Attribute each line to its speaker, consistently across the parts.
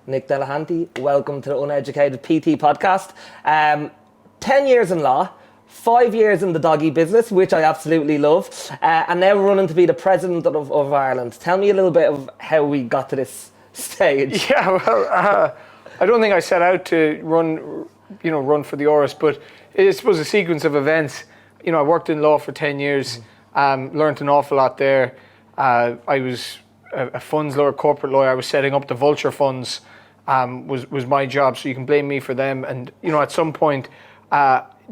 Speaker 1: Nick Delahanty. Welcome to the Uneducated PT Podcast. 10 years in law, 5 years in the doggy business, which I absolutely love, and now running to be the president of Ireland. Tell me a little bit of how we got to this stage.
Speaker 2: Yeah, well, I don't think I set out to run for the Oris, but I suppose a sequence of events. I worked in law for 10 years, learned an awful lot there. I was a funds lawyer, corporate lawyer. I was setting up the vulture funds, was my job, so you can blame me for them. And, at some point,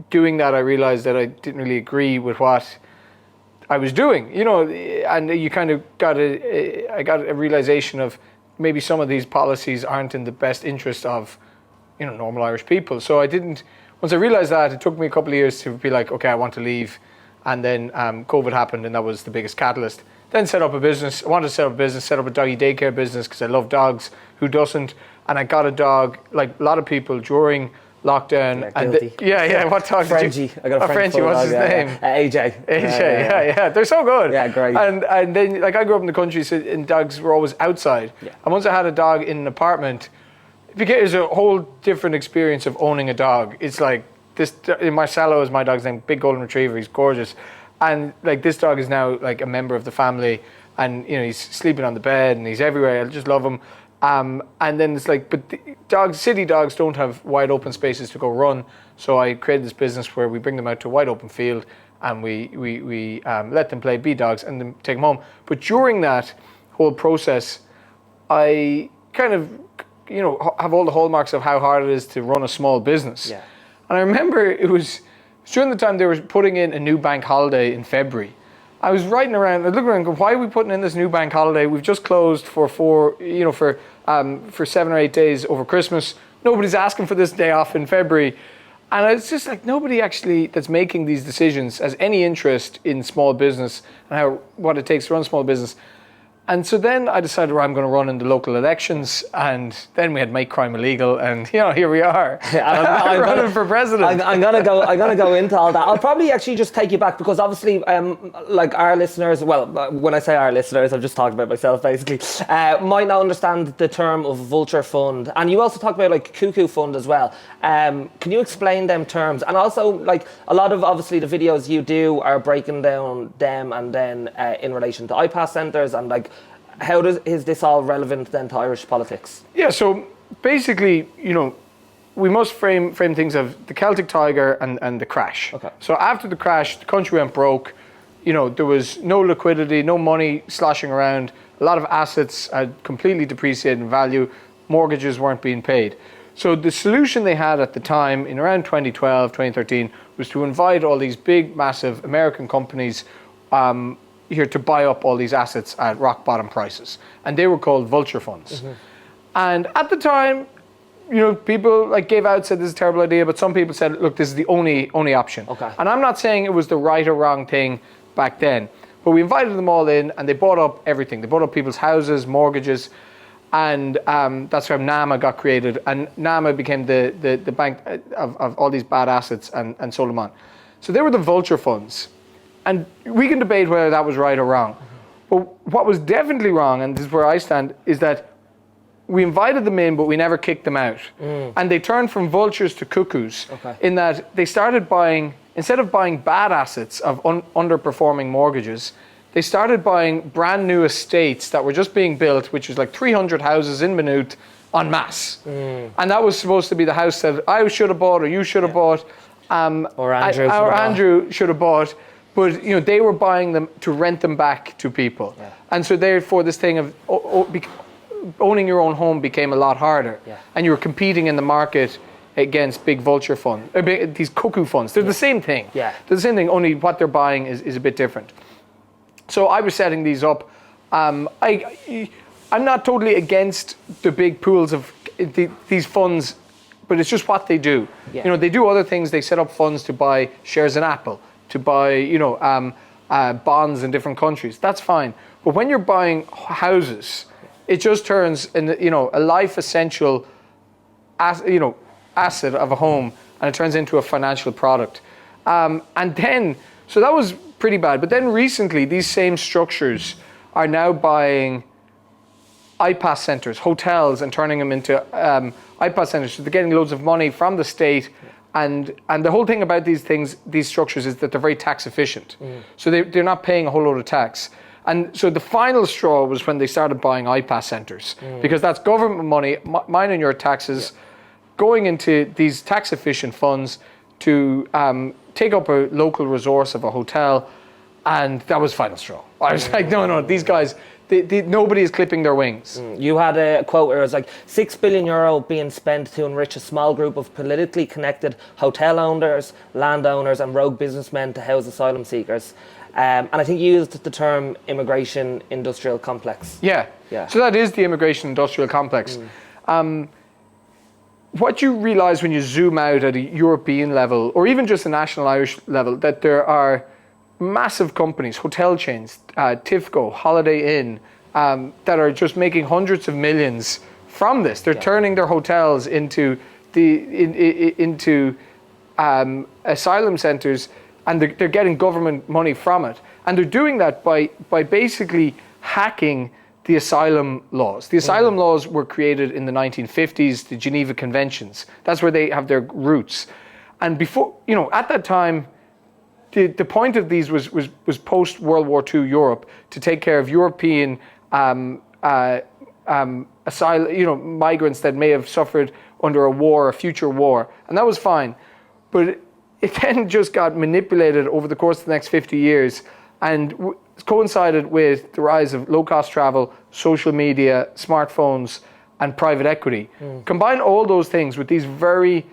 Speaker 2: doing that, I realized that I didn't really agree with what I was doing, and you kind of I got a realization of maybe some of these policies aren't in the best interest of, normal Irish people. So once I realized that, it took me a couple of years to be like, okay, I want to leave. And then COVID happened, and that was the biggest catalyst. Then set up a business. I wanted to set up a business, set up a doggy daycare business because I love dogs. Who doesn't? And I got a dog, like a lot of people, during lockdown. What dog
Speaker 1: Frenchie.
Speaker 2: did you?
Speaker 1: I got a
Speaker 2: Frenchie. What's his name?
Speaker 1: AJ.
Speaker 2: Yeah. They're so good.
Speaker 1: Yeah, great.
Speaker 2: And then, I grew up in the country, and dogs were always outside. Yeah. And once I had a dog in an apartment, it was a whole different experience of owning a dog. It's like this. Marcelo is my dog's name. Big golden retriever. He's gorgeous. And this dog is now like a member of the family, and he's sleeping on the bed and he's everywhere. I just love him. And then it's like, but city dogs don't have wide open spaces to go run. So I created this business where we bring them out to a wide open field and we let them play, be dogs, and then take them home. But during that whole process, I kind of, have all the hallmarks of how hard it is to run a small business. Yeah. And I remember it was during the time they were putting in a new bank holiday in February. I was looking around going, why are we putting in this new bank holiday? We've just closed for 7 or 8 days over Christmas. Nobody's asking for this day off in February. And it's just like nobody actually that's making these decisions has any interest in small business and what it takes to run a small business. And so then I decided, I'm going to run in the local elections, and then we had Make Crime Illegal, and here we are. I'm running for president.
Speaker 1: I'm gonna go into all that. I'll probably actually just take you back because obviously, our listeners. Well, when I say our listeners, I'm just talking about myself basically. Might not understand the term of vulture fund, and you also talk about cuckoo fund as well. Can you explain them terms? And also, a lot of obviously the videos you do are breaking down them, and then in relation to IPAS centres and how is this all relevant then to Irish politics? Yeah,
Speaker 2: so basically, we must frame things of the Celtic Tiger and the crash. Okay. So after the crash, the country went broke. There was no liquidity, no money sloshing around. A lot of assets had completely depreciated in value. Mortgages weren't being paid. So the solution they had at the time, in around 2012, 2013, was to invite all these big, massive American companies here to buy up all these assets at rock bottom prices. And they were called vulture funds. Mm-hmm. And at the time, people gave out, said this is a terrible idea, but some people said, look, this is the only option. Okay. And I'm not saying it was the right or wrong thing back then, but we invited them all in and they bought up everything. They bought up people's houses, mortgages, and that's how NAMA got created. And NAMA became the bank of all these bad assets and sold them on. So they were the vulture funds. And we can debate whether that was right or wrong. But what was definitely wrong, and this is where I stand, is that we invited them in, but we never kicked them out. Mm. And they turned from vultures to cuckoos, in that they started buying, instead of buying bad assets of underperforming mortgages, they started buying brand new estates that were just being built, which was 300 houses in Maynooth en masse. Mm. And that was supposed to be the house that I should have bought, or you should have bought,
Speaker 1: or Andrew
Speaker 2: should have bought. But they were buying them to rent them back to people, and so therefore this thing of owning your own home became a lot harder, and you were competing in the market against big vulture funds, these cuckoo funds. They're the same thing. Yeah, they're the same thing. Only what they're buying is a bit different. So I was setting these up. I'm not totally against the big pools of these funds, but it's just what they do. Yeah. They do other things. They set up funds to buy shares in Apple, to buy, bonds in different countries. That's fine. But when you're buying houses, it just turns a life essential, asset of a home, and it turns into a financial product. And then, so that was pretty bad. But then recently, these same structures are now buying IPAS centres, hotels, and turning them into IPAS centres. So they're getting loads of money from the state. And the whole thing about these things, these structures, is that they're very tax efficient. So they're not paying a whole load of tax. And so the final straw was when they started buying IPAS centres, because that's government money, mine and your taxes, going into these tax efficient funds to take up a local resource of a hotel. And that was final straw. I was like, no, these guys, nobody is clipping their wings.
Speaker 1: You had a quote where it was like, €6 billion being spent to enrich a small group of politically connected hotel owners, landowners and rogue businessmen to house asylum seekers. And I think you used the term immigration industrial complex.
Speaker 2: Yeah. So that is the immigration industrial complex. What you realise when you zoom out at a European level, or even just a national Irish level, that there are massive companies, hotel chains, Tifco, Holiday Inn, that are just making hundreds of millions from this. They're turning their hotels into asylum centres, and they're getting government money from it. And they're doing that by basically hacking the asylum laws. The asylum laws were created in the 1950s, the Geneva Conventions. That's where they have their roots. And before, at that time, the point of these was post World War II Europe, to take care of European asylum, migrants that may have suffered under a war, a future war, and that was fine. But it then just got manipulated over the course of the next 50 years, and coincided with the rise of low-cost travel, social media, smartphones, and private equity. Combine all those things with these very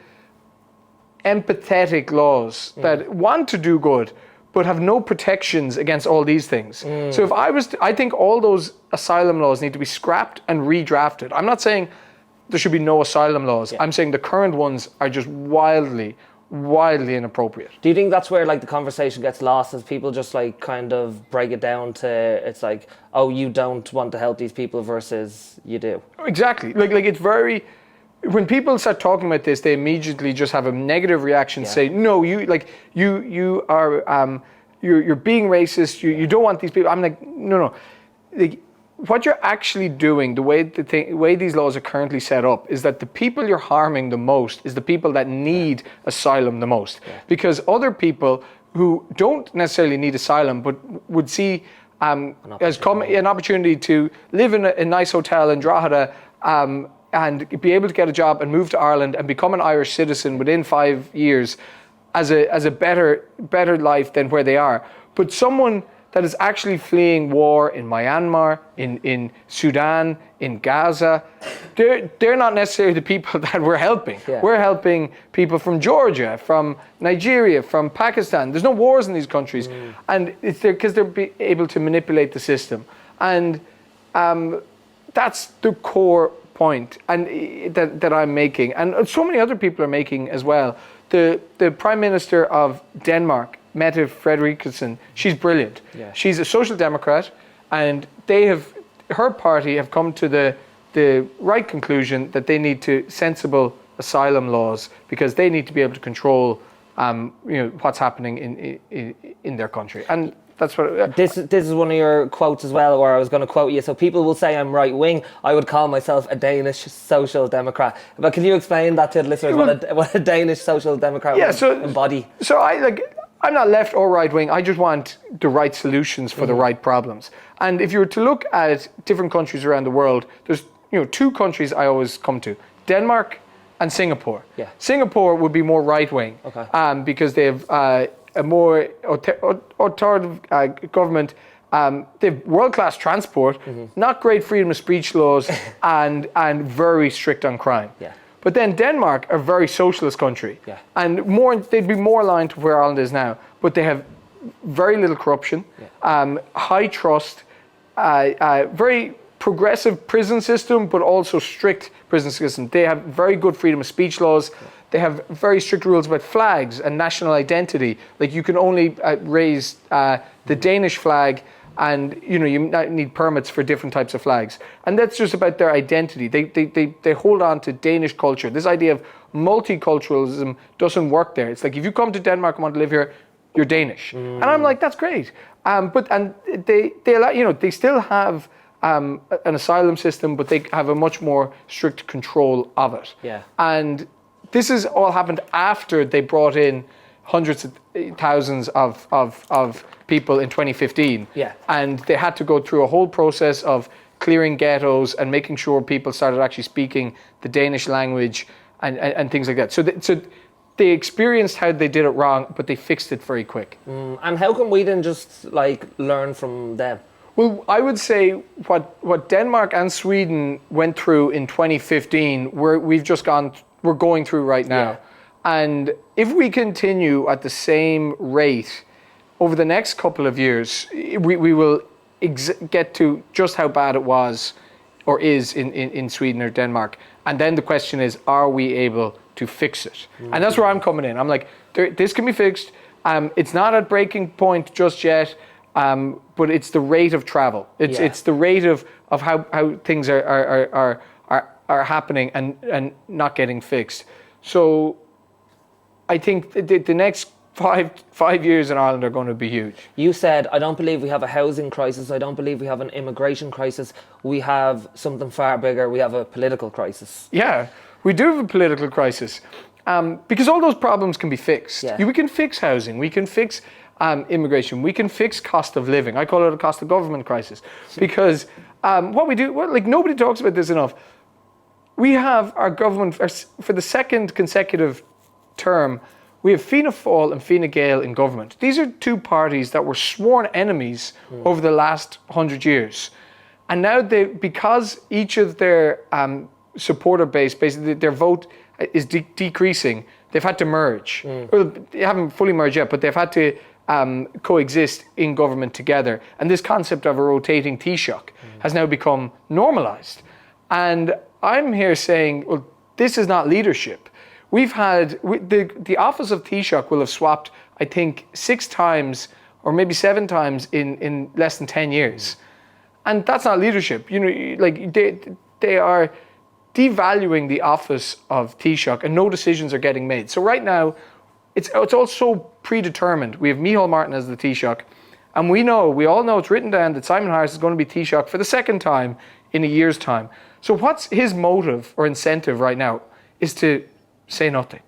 Speaker 2: empathetic laws that want to do good, but have no protections against all these things. So I think all those asylum laws need to be scrapped and redrafted. I'm not saying there should be no asylum laws. I'm saying the current ones are just wildly inappropriate.
Speaker 1: Do you think that's where the conversation gets lost, as people just kind of break it down to, it's like, oh, you don't want to help these people versus you do?
Speaker 2: Exactly. It's very, when people start talking about this, they immediately just have a negative reaction, say, no, you are you're being racist, you don't want these people. I'm like, no. What you're actually doing, the way these laws are currently set up, is that the people you're harming the most is the people that need asylum the most. Because other people who don't necessarily need asylum but would see an opportunity to live in a nice hotel in Drogheda and be able to get a job and move to Ireland and become an Irish citizen within 5 years as a better life than where they are. But someone that is actually fleeing war in Myanmar, in Sudan, in Gaza, they're not necessarily the people that we're helping. We're helping people from Georgia, from Nigeria, from Pakistan. There's no wars in these countries. And it's because they're able to manipulate the system. And that's the core point that I'm making. And so many other people are making as well. The Prime Minister of Denmark, Mette Frederiksen, she's brilliant. She's a social democrat, and her party have come to the right conclusion that they need sensible asylum laws, because they need to be able to control what's happening in their country. And that's what
Speaker 1: this is one of your quotes as well, where I was going to quote you. So people will say I'm right wing. I would call myself a Danish social democrat. But can you explain that to the listeners, what a Danish social democrat would embody? So
Speaker 2: I'm not left or right wing. I just want the right solutions for the right problems. And if you were to look at different countries around the world, there's two countries I always come to: Denmark and Singapore. Singapore would be more right wing, because they have a more authoritative government. They have world-class transport, not great freedom of speech laws, and very strict on crime. But then Denmark, a very socialist country, and they'd be more aligned to where Ireland is now. But they have very little corruption, high trust, very progressive prison system, but also strict prison system. They have very good freedom of speech laws. They have very strict rules about flags and national identity. Like, you can only raise the Danish flag, and you need permits for different types of flags. And that's just about their identity. They hold on to Danish culture. This idea of multiculturalism doesn't work there. It's like, if you come to Denmark and want to live here, you're Danish. And I'm like, that's great. But they allow, they still have an asylum system, but they have a much more strict control of it.
Speaker 1: Yeah.
Speaker 2: And this has all happened after they brought in hundreds of thousands of people in 2015.
Speaker 1: Yeah.
Speaker 2: And they had to go through a whole process of clearing ghettos and making sure people started actually speaking the Danish language and things like that. So they experienced how they did it wrong, but they fixed it very quick.
Speaker 1: And how can we then just learn from them?
Speaker 2: Well, I would say what Denmark and Sweden went through in 2015, we're going through right now.
Speaker 1: Yeah.
Speaker 2: And if we continue at the same rate over the next couple of years, we will get to just how bad it was or is in Sweden or Denmark. And then the question is, are we able to fix it? And that's where I'm coming in. I'm like, this can be fixed. It's not at breaking point just yet, but it's the rate of travel. It's the rate of how things are happening and not getting fixed. So I think the next 5 years in Ireland are going to be huge.
Speaker 1: You said, I don't believe we have a housing crisis. I don't believe we have an immigration crisis. We have something far bigger. We have a political crisis.
Speaker 2: Yeah, we do have a political crisis because all those problems can be fixed.
Speaker 1: Yeah.
Speaker 2: We can fix housing. We can fix immigration. We can fix cost of living. I call it a cost of government crisis because what we do, nobody talks about this enough. We have our government, for the second consecutive term, we have Fianna Fáil and Fine Gael in government. These are two parties that were sworn enemies over the last 100 years. And now because each of their supporter base, basically their vote is decreasing, they've had to merge. Well, they haven't fully merged yet, but they've had to coexist in government together. And this concept of a rotating Taoiseach has now become normalized. And I'm here saying, well, this is not leadership. We've had, the office of Taoiseach will have swapped, I think, 6 times or maybe 7 times in less than 10 years. And that's not leadership. You know, they are devaluing the office of Taoiseach and no decisions are getting made. So right now, it's all so predetermined. We have Micheál Martin as the Taoiseach, and we all know it's written down that Simon Harris is going to be Taoiseach for the second time in a year's time. So what's his motive or incentive right now is to say nothing.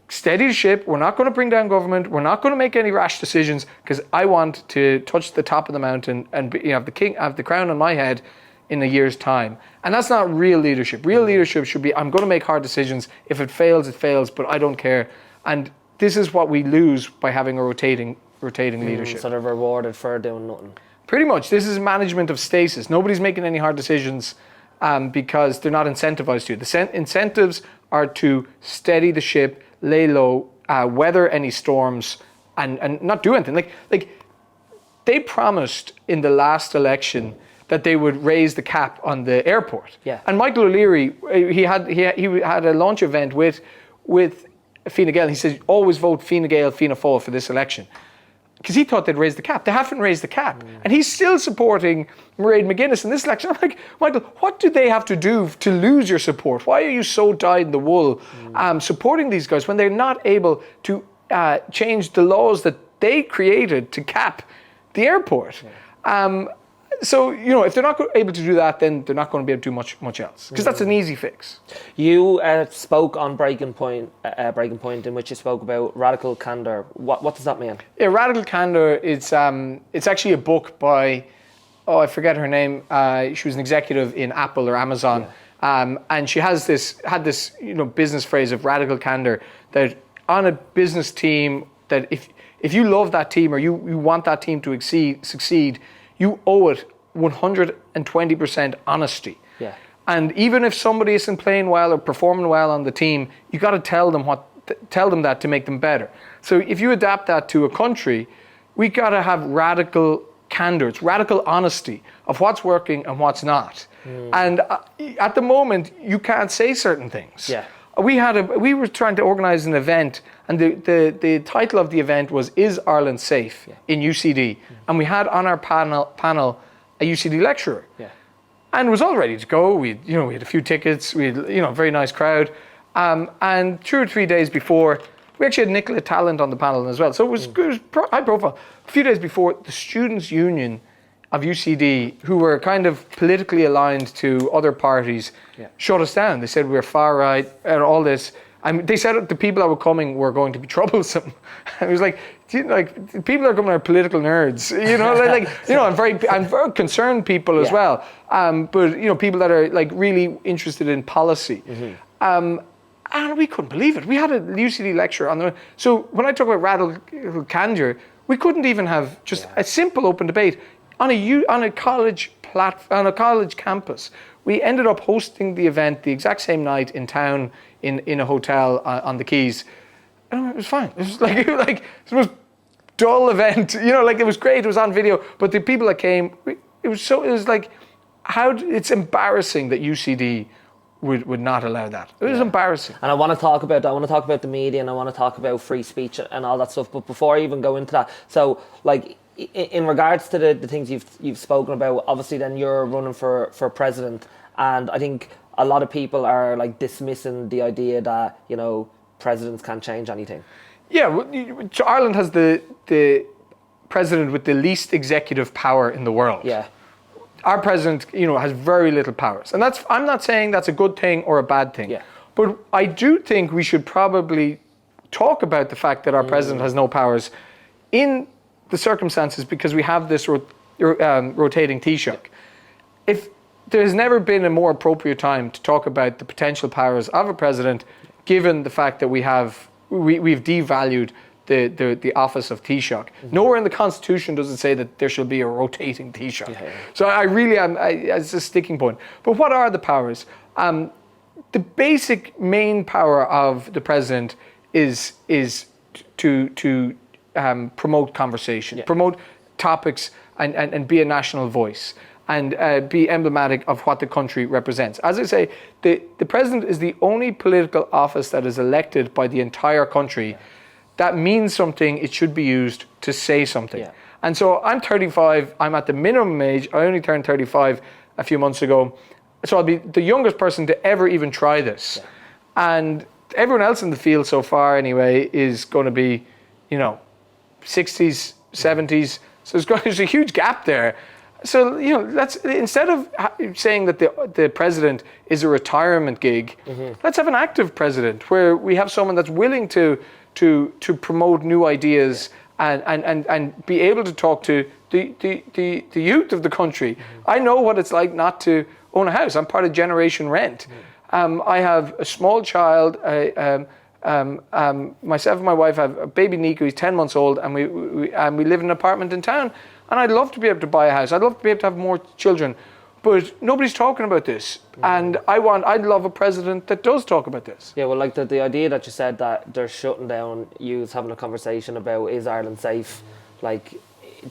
Speaker 2: Steady the ship. We're not going to bring down government. We're not going to make any rash decisions because I want to touch the top of the mountain and have the crown on my head in a year's time. And that's not real leadership. Real leadership should be, I'm going to make hard decisions. If it fails, it fails, but I don't care. And this is what we lose by having a rotating leadership.
Speaker 1: So they're rewarded for doing nothing.
Speaker 2: Pretty much. This is management of stasis. Nobody's making any hard decisions because they're not incentivized to. The incentives are to steady the ship, lay low, weather any storms, and not do anything. Like they promised in the last election that they would raise the cap on the airport.
Speaker 1: Yeah.
Speaker 2: And Michael O'Leary, he had a launch event with Fine Gael. He said, always vote Fine Gael, Fianna Fáil for this election. Because he thought they'd raise the cap. They haven't raised the cap. And he's still supporting Mairead McGuinness in this election. I'm like, Michael, what do they have to do to lose your support? Why are you so dyed-in-the-wool supporting these guys when they're not able to change the laws that they created to cap the airport? So, you know, if they're not able to do that, then they're not going to be able to do much else. Because that's an easy fix.
Speaker 1: You spoke on Breaking Point, in which you spoke about radical candor. What does that mean? Yeah,
Speaker 2: radical candor, it's actually a book by, I forget her name. She was an executive in Apple or Amazon. Yeah. And she had this, business phrase of radical candor, that on a business team, that if you love that team or you want that team to succeed, you owe it 120% honesty.
Speaker 1: Yeah.
Speaker 2: And even if somebody isn't playing well or performing well on the team, you got to tell them that to make them better. So if you adapt that to a country, we got to have radical candor, it's radical honesty of what's working and what's not. And at the moment, you can't say certain things.
Speaker 1: Yeah.
Speaker 2: We were trying to organize an event, and the title of the event was "Is Ireland Safe?" in UCD, and we had on our panel a UCD lecturer, and it was all ready to go. We had a few tickets, we had a very nice crowd, and 2 or 3 days before, we actually had Nicola Tallant on the panel as well. So it was high profile. A few days before, the Students' Union of UCD who were kind of politically aligned to other parties shut us down. They said we were far right and all this. They said the people that were coming were going to be troublesome. I was like, people are coming are political nerds, I'm very concerned people as well. But people that are like really interested in policy. And we couldn't believe it. We had a UCD lecture on the. So when I talk about radical candor, we couldn't even have just a simple open debate on a college campus. We ended up hosting the event the exact same night in town in a hotel on the Keys. And it was fine. It was like the most dull event. It was great. It was on video. But the people that came, it's embarrassing that UCD would not allow that. It was embarrassing.
Speaker 1: And I want to talk about that. I want to talk about the media and I want to talk about free speech and all that stuff. But before I even go into that, so like in regards to the things you've spoken about, obviously then you're running for president, and I think a lot of people are like dismissing the idea that presidents can't change anything. Yeah,
Speaker 2: so Ireland has the president with the least executive power in the world.
Speaker 1: Yeah.
Speaker 2: Our president, has very little powers. And I'm not saying that's a good thing or a bad thing.
Speaker 1: Yeah.
Speaker 2: But I do think we should probably talk about the fact that our president has no powers in the circumstances because we have this rotating Taoiseach. If there's never been a more appropriate time to talk about the potential powers of a president, given the fact that we've devalued the office of Taoiseach. Nowhere in the Constitution does it say that there shall be a rotating Taoiseach. Yeah. So I really am, it's a sticking point. But what are the powers? The basic main power of the president is to promote conversation, promote topics and be a national voice and be emblematic of what the country represents. As I say, the president is the only political office that is elected by the entire country. That means something, it should be used to say something. Yeah. And so I'm 35, I'm at the minimum age, I only turned 35 a few months ago, so I'll be the youngest person to ever even try this. Yeah. And everyone else in the field so far anyway is going to be, 60s, 70s, so there's a huge gap there. So, let's, instead of saying that the president is a retirement gig, let's have an active president where we have someone that's willing to promote new ideas and be able to talk to the youth of the country. I know what it's like not to own a house. I'm part of Generation Rent. I have a small child. Myself and my wife have a baby Nico. He's 10 months old, and we live in an apartment in town. And I'd love to be able to buy a house. I'd love to be able to have more children. But nobody's talking about this. And I'd love a president that does talk about this.
Speaker 1: Yeah, well, like the idea that you said that they're shutting down youths having a conversation about is Ireland safe, like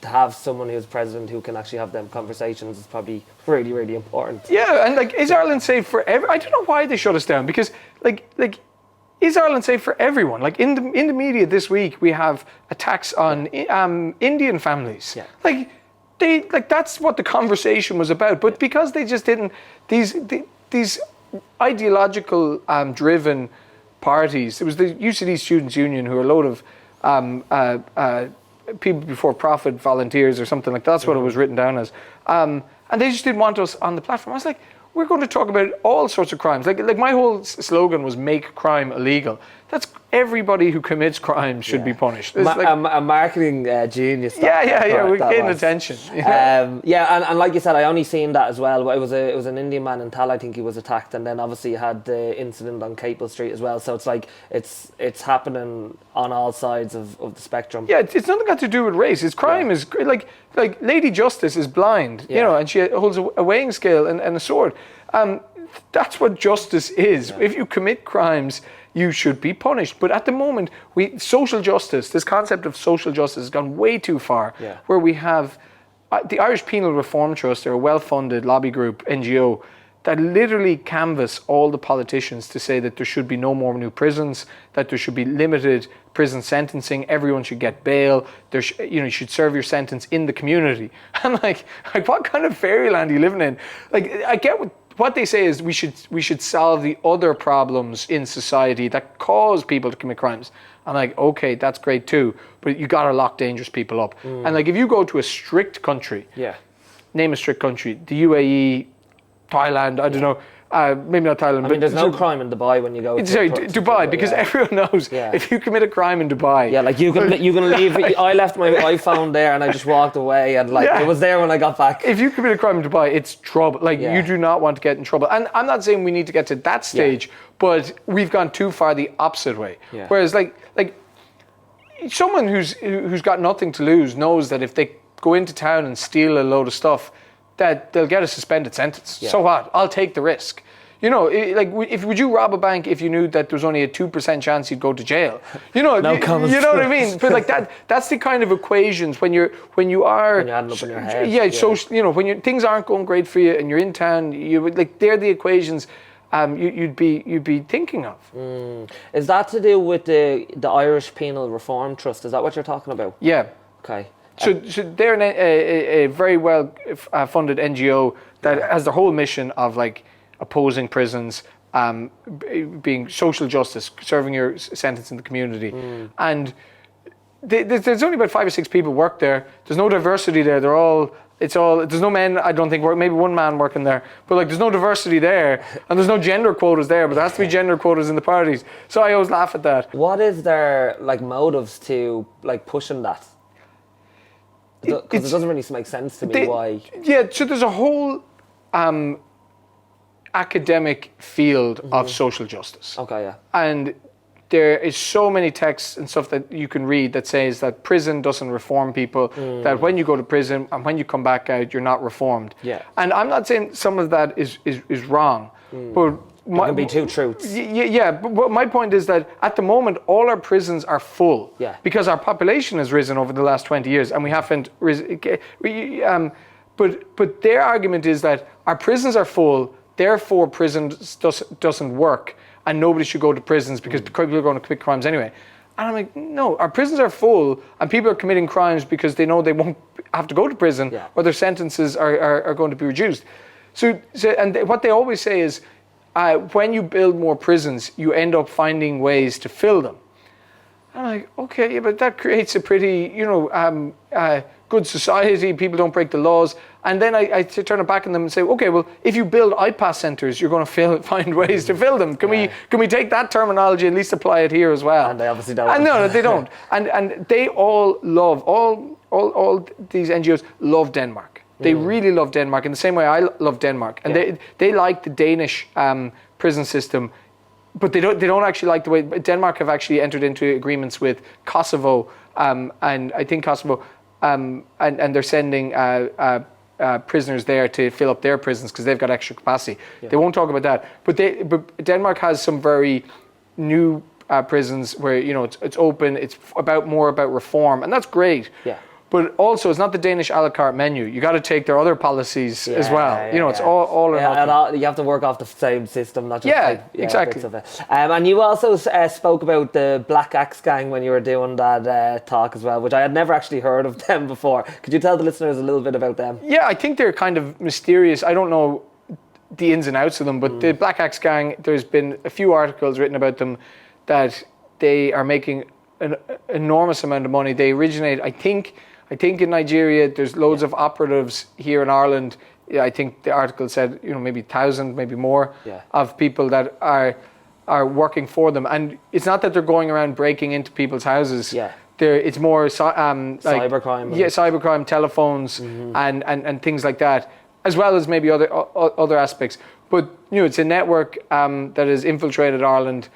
Speaker 1: to have someone who's president who can actually have them conversations is probably really, really important.
Speaker 2: Yeah, and like, is Ireland safe for I don't know why they shut us down, because like is Ireland safe for everyone? Like in the media this week, we have attacks on Indian families. Yeah. That's what the conversation was about. But because they just didn't, these ideological driven parties, it was the UCD Students' Union, who are a load of people before profit volunteers or something like that. That's what it was written down as. And they just didn't want us on the platform. I was like, we're going to talk about all sorts of crimes. Like my whole slogan was make crime illegal. That's everybody who commits crimes should be punished.
Speaker 1: A marketing genius.
Speaker 2: We're getting attention.
Speaker 1: And like you said, I only seen that as well. It was an Indian man in Tal, I think he was attacked, and then obviously you had the incident on Capel Street as well. So it's like it's happening on all sides of the spectrum.
Speaker 2: Yeah, it's nothing got to do with race. It's crime is like Lady Justice is blind, and she holds a weighing scale and a sword. That's what justice is. Yeah. If you commit crimes, you should be punished. But at the moment, social justice, this concept of social justice has gone way too far, where we have the Irish Penal Reform Trust, they're a well-funded lobby group, NGO, that literally canvass all the politicians to say that there should be no more new prisons, that there should be limited prison sentencing, everyone should get bail, you should serve your sentence in the community. I'm like what kind of fairyland are you living in? Like, I get what they say is we should solve the other problems in society that cause people to commit crimes. I'm like, okay, that's great too, but you gotta lock dangerous people up. And like, if you go to a strict country, name a strict country, the UAE, Thailand, I don't know. Maybe not Thailand.
Speaker 1: I mean, there's no crime in Dubai when you go.
Speaker 2: Sorry, Dubai, because everyone knows if you commit a crime in Dubai.
Speaker 1: Yeah, like you can leave. I left my iPhone there and I just walked away, and it was there when I got back.
Speaker 2: If you commit a crime in Dubai, it's trouble. Like you do not want to get in trouble. And I'm not saying we need to get to that stage, but we've gone too far the opposite way. Yeah. Whereas like someone who's got nothing to lose knows that if they go into town and steal a load of stuff, that they'll get a suspended sentence. Yeah. So what? I'll take the risk. You know, would you rob a bank if you knew that there was only a 2% chance you'd go to jail? You know,
Speaker 1: no comments.
Speaker 2: You know what I mean? But like that's the kind of equations when you're
Speaker 1: adding up in your head.
Speaker 2: Yeah. So you know, when things aren't going great for you and you're in town, they're the equations you'd be thinking of.
Speaker 1: Is that to do with the Irish Penal Reform Trust? Is that what you're talking about?
Speaker 2: Yeah.
Speaker 1: Okay.
Speaker 2: So they're a very well funded NGO that has the whole mission of like opposing prisons, being social justice, serving your sentence in the community, and there's only about 5 or 6 people work there. There's no diversity there. There's no men. I don't think maybe one man working there, but like there's no diversity there, and there's no gender quotas there. But there has to be gender quotas in the parties. So I always laugh at that.
Speaker 1: What is their like motives to like pushing that? Because it doesn't really make sense to me why.
Speaker 2: Yeah, so there's a whole academic field of social justice.
Speaker 1: Okay, yeah.
Speaker 2: And there is so many texts and stuff that you can read that says that prison doesn't reform people, that when you go to prison and when you come back out, you're not reformed.
Speaker 1: Yeah.
Speaker 2: And I'm not saying some of that is wrong, but
Speaker 1: it can be two truths.
Speaker 2: Yeah, but my point is that at the moment, all our prisons are full because our population has risen over the last 20 years and we haven't risen. But their argument is that our prisons are full, therefore prisons doesn't work and nobody should go to prisons because people are going to commit crimes anyway. And I'm like, no, our prisons are full and people are committing crimes because they know they won't have to go to prison or their sentences are going to be reduced. So what they always say is, when you build more prisons, you end up finding ways to fill them. I'm like, okay, but that creates a pretty, good society. People don't break the laws. And then I turn it back on them and say, okay, well, if you build IPAS centres, you're going to find ways to fill them. Can we take that terminology and at least apply it here as well?
Speaker 1: And they obviously don't.
Speaker 2: And no, they don't. And they all love, all these NGOs love Denmark. They really love Denmark in the same way I love Denmark. And they like the Danish prison system, but they don't actually like the way Denmark have actually entered into agreements with Kosovo, and I think Kosovo, and they're sending prisoners there to fill up their prisons because they've got extra capacity. Yeah. They won't talk about that, but Denmark has some very new prisons where it's open. It's more about reform, and that's great. Yeah. But also, it's not the Danish a la carte menu. You got to take their other policies as well. It's all or nothing.
Speaker 1: You have to work off the same system, not just
Speaker 2: exactly.
Speaker 1: Bits of it. And you also spoke about the Black Axe Gang when you were doing that talk as well, which I had never actually heard of them before. Could you tell the listeners a little bit about them?
Speaker 2: Yeah, I think they're kind of mysterious. I don't know the ins and outs of them, but the Black Axe Gang, there's been a few articles written about them that they are making an enormous amount of money. They originate, I think in Nigeria, there's loads of operatives here in Ireland. I think the article said, maybe 1,000, maybe more of people that are working for them. And it's not that they're going around breaking into people's houses. Yeah. It's more
Speaker 1: cybercrime.
Speaker 2: Cybercrime, telephones, and things like that, as well as maybe other aspects. But it's a network that has infiltrated Ireland.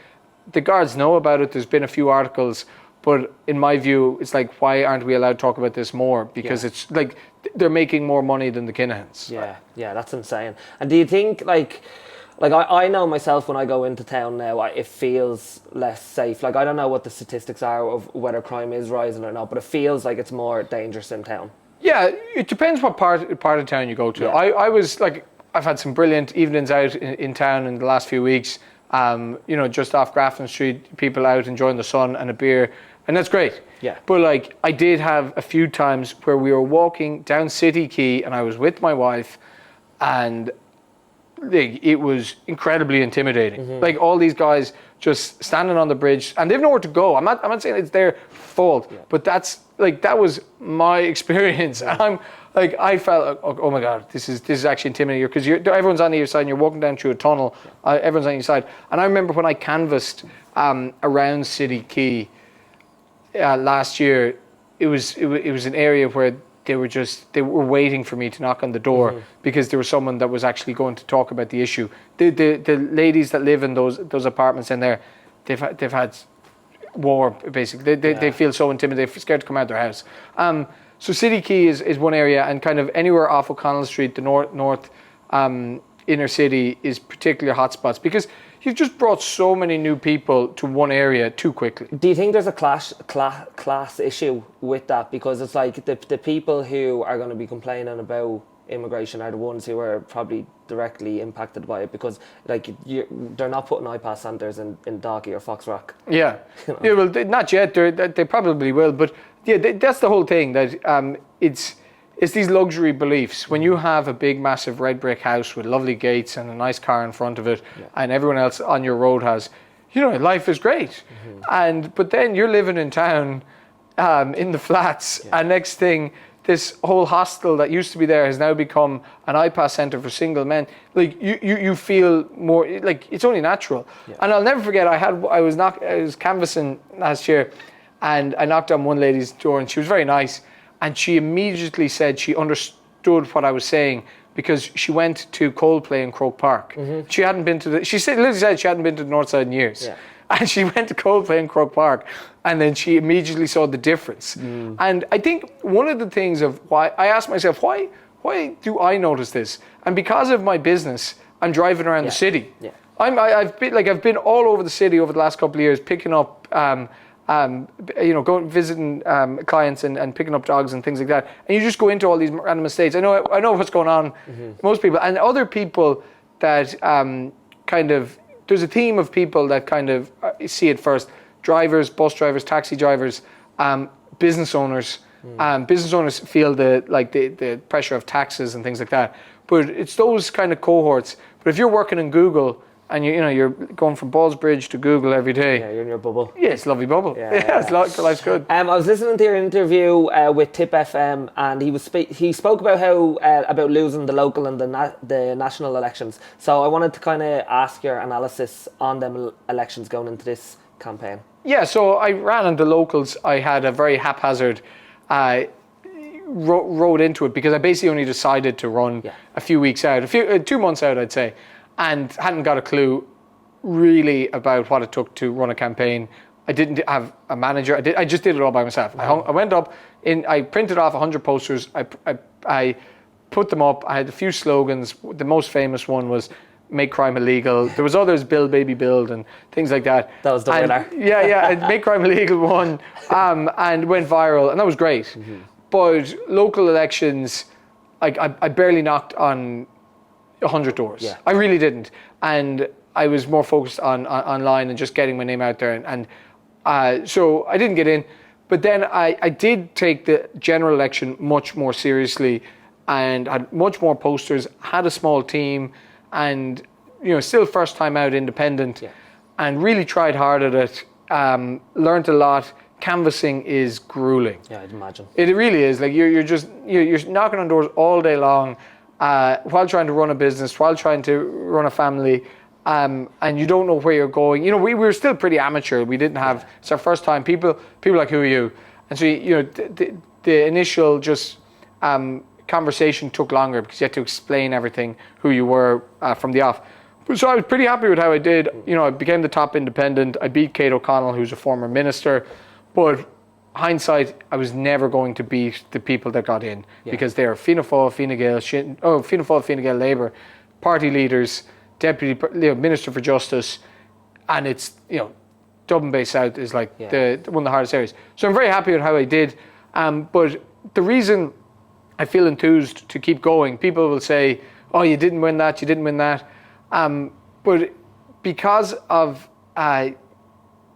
Speaker 2: The guards know about it. There's been a few articles. But in my view, it's like, why aren't we allowed to talk about this more? Because it's like they're making more money than the Kinahans.
Speaker 1: Yeah, that's insane. And do you think, like I know myself when I go into town now, it feels less safe. Like, I don't know what the statistics are of whether crime is rising or not, but it feels like it's more dangerous in town. Yeah,
Speaker 2: it depends what part of town you go to. I was like, I've had some brilliant evenings out in town in the last few weeks. Just off Grafton Street, people out enjoying the sun and a beer. And that's great. Yeah. But like, I did have a few times where we were walking down City Quay and I was with my wife and it was incredibly intimidating. Like, all these guys just standing on the bridge and they've nowhere to go. I'm not saying it's their fault, but that was my experience. And like I felt, oh my God, this is actually intimidating because everyone's on your side and you're walking down through a tunnel. Everyone's on your side. And I remember when I canvassed around City Quay last year, it was an area where they were waiting for me to knock on the door because there was someone that was actually going to talk about the issue. The ladies that live in those apartments in there, they've had war basically. They feel so intimidated, they're scared to come out of their house. So City Quay is one area, and kind of anywhere off O'Connell Street, the north inner city is particular hotspots because you've just brought so many new people to one area too quickly.
Speaker 1: Do you think there's a class issue with that? Because it's like the people who are going to be complaining about immigration are the ones who are probably directly impacted by it, because like they're not putting IPAS centres in Doggy or Foxrock.
Speaker 2: Yeah, you know? Yeah. Well, not yet. They probably will, but yeah, that's the whole thing. That it's these luxury beliefs. When you have a big, massive red brick house with lovely gates and a nice car in front of it, and everyone else on your road has, life is great. But then you're living in town, in the flats, and next thing, this whole hostel that used to be there has now become an IPAS centre for single men. Like you feel more like it's only natural. And I'll never forget. I was canvassing last year, and I knocked on one lady's door, and she was very nice. And she immediately said she understood what I was saying because she went to Coldplay in Croke Park. She hadn't been to she literally said she hadn't been to the North Side in years. Yeah. And she went to Coldplay in Croke Park, and then she immediately saw the difference. And I think one of the things of why I asked myself, why do I notice this? And because of my business, I'm driving around the city. Yeah. I've been all over the city over the last couple of years, picking up going visiting clients and picking up dogs and things like that, and you just go into all these random estates. I know what's going on. Most people and other people that there's a theme of people that kind of see it first: drivers, bus drivers, taxi drivers, business owners. Business owners feel the pressure of taxes and things like that. But it's those kind of cohorts. But if you're working in Google, and you're going from Ballsbridge to Google every day.
Speaker 1: Yeah, you're in your bubble.
Speaker 2: Yeah, it's a lovely bubble. Life's good.
Speaker 1: I was listening to your interview with Tip FM, and he spoke about how about losing the local and the national elections. So I wanted to kind of ask your analysis on them elections going into this campaign. Yeah,
Speaker 2: so I ran on the locals. I had a very haphazard road into it because I basically only decided to run a few weeks out, 2 months out, I'd say. And hadn't got a clue really about what it took to run a campaign. I didn't have a manager. I just did it all by myself. I went up, I printed off 100 posters. I put them up. I had a few slogans. The most famous one was "Make crime illegal." There was others, "Build, baby, build," and things like that.
Speaker 1: That was the winner.
Speaker 2: Yeah. "Make crime illegal" won, and went viral, and that was great. But local elections, I barely knocked on 100 doors. Yeah. I really didn't, and I was more focused on online and just getting my name out there, and so I didn't get in. But then I did take the general election much more seriously, and had much more posters, had a small team, and still first time out independent, and really tried hard at it. Learned a lot. Canvassing is grueling.
Speaker 1: Yeah, I'd imagine.
Speaker 2: It really is. Like you're knocking on doors all day long. While trying to run a business, while trying to run a family, and you don't know where you're going. We were still pretty amateur. We didn't have, it's our first time. People like, who are you? And so, the initial just conversation took longer because you had to explain everything, who you were from the off. So I was pretty happy with how I did. I became the top independent. I beat Kate O'Connell, who's a former minister. But hindsight, I was never going to beat the people that got in because they are Fianna Fáil, Fine Gael Labour, party leaders, deputy minister for justice, and it's Dublin Bay South is like the one of the hardest areas. So I'm very happy with how I did. But the reason I feel enthused to keep going, people will say, "Oh, you didn't win that." But because of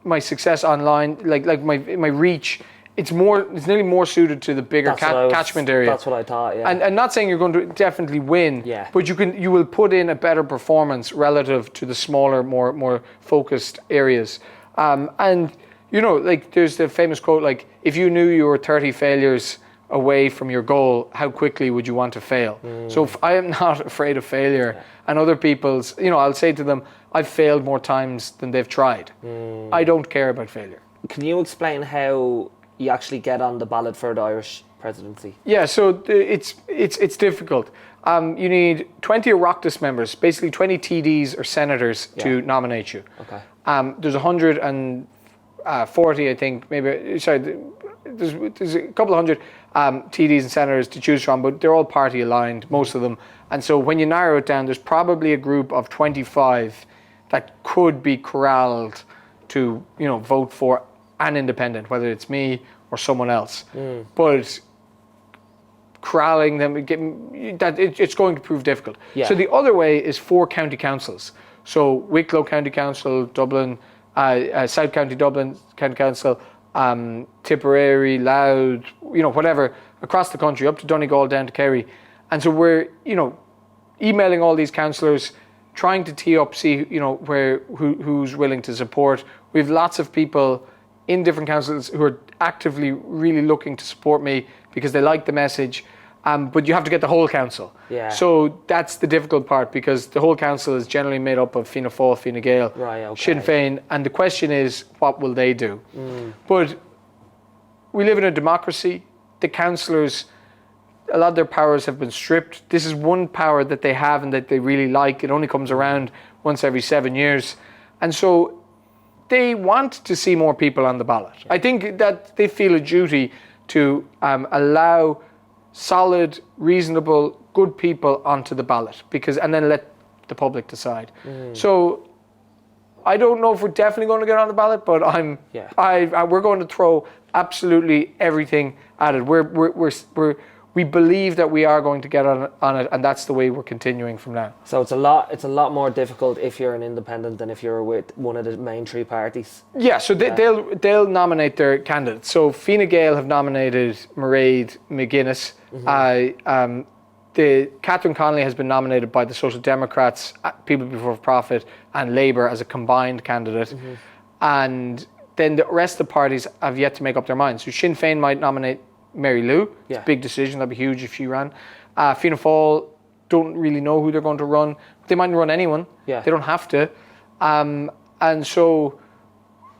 Speaker 2: my success online, like my reach, it's nearly more suited to the bigger catchment area.
Speaker 1: That's what I thought. Yeah.
Speaker 2: And not saying you're going to definitely win. Yeah. But you will put in a better performance relative to the smaller, more focused areas. And there's the famous quote, like, if you knew you were 30 failures away from your goal, how quickly would you want to fail? So if I am not afraid of failure, and other people's, I'll say to them, I've failed more times than they've tried. I don't care about failure.
Speaker 1: Can you explain how you actually get on the ballot for the Irish presidency?
Speaker 2: Yeah, so it's difficult. You need 20 Oireachtas members, basically 20 TDs or senators to nominate you.
Speaker 1: Okay.
Speaker 2: There's 140, I think, maybe, sorry, there's a couple of hundred TDs and senators to choose from, but they're all party aligned, most of them. And so when you narrow it down, there's probably a group of 25 that could be corralled to, vote for an independent, whether it's me or someone else. But corralling them, it's going to prove difficult.
Speaker 1: Yeah.
Speaker 2: So the other way is 4 county councils. So Wicklow County Council, Dublin, South County Dublin County Council, Tipperary, Louth, whatever, across the country, up to Donegal, down to Kerry. And so we're, emailing all these councillors, trying to tee up, see, who's willing to support. We have lots of people in different councils who are actively really looking to support me because they like the message. But you have to get the whole council.
Speaker 1: Yeah.
Speaker 2: So that's the difficult part, because the whole council is generally made up of Fianna Fáil, Fine Gael, Sinn Féin, and the question is, what will they do? But we live in a democracy. The councillors, a lot of their powers have been stripped. This is one power that they have and that they really like. It only comes around once every 7 years. And so they want to see more people on the ballot. I think that they feel a duty to allow solid, reasonable, good people onto the ballot, and then let the public decide. So I don't know if we're definitely going to get on the ballot, but we're going to throw absolutely everything at it. We believe that we are going to get on it, and that's the way we're continuing from now.
Speaker 1: So it's a lot more difficult if you're an independent than if you're with one of the main 3 parties.
Speaker 2: Yeah, so they'll nominate their candidates. So Fine Gael have nominated Mairead McGuinness. Catherine Connolly has been nominated by the Social Democrats, People Before Profit, and Labour as a combined candidate. And then the rest of the parties have yet to make up their minds. So Sinn Féin might nominate Mary Lou. It's a big decision. That'd be huge if she ran. Fianna Fáil don't really know who they're going to run. They mightn't run anyone. They don't have to. And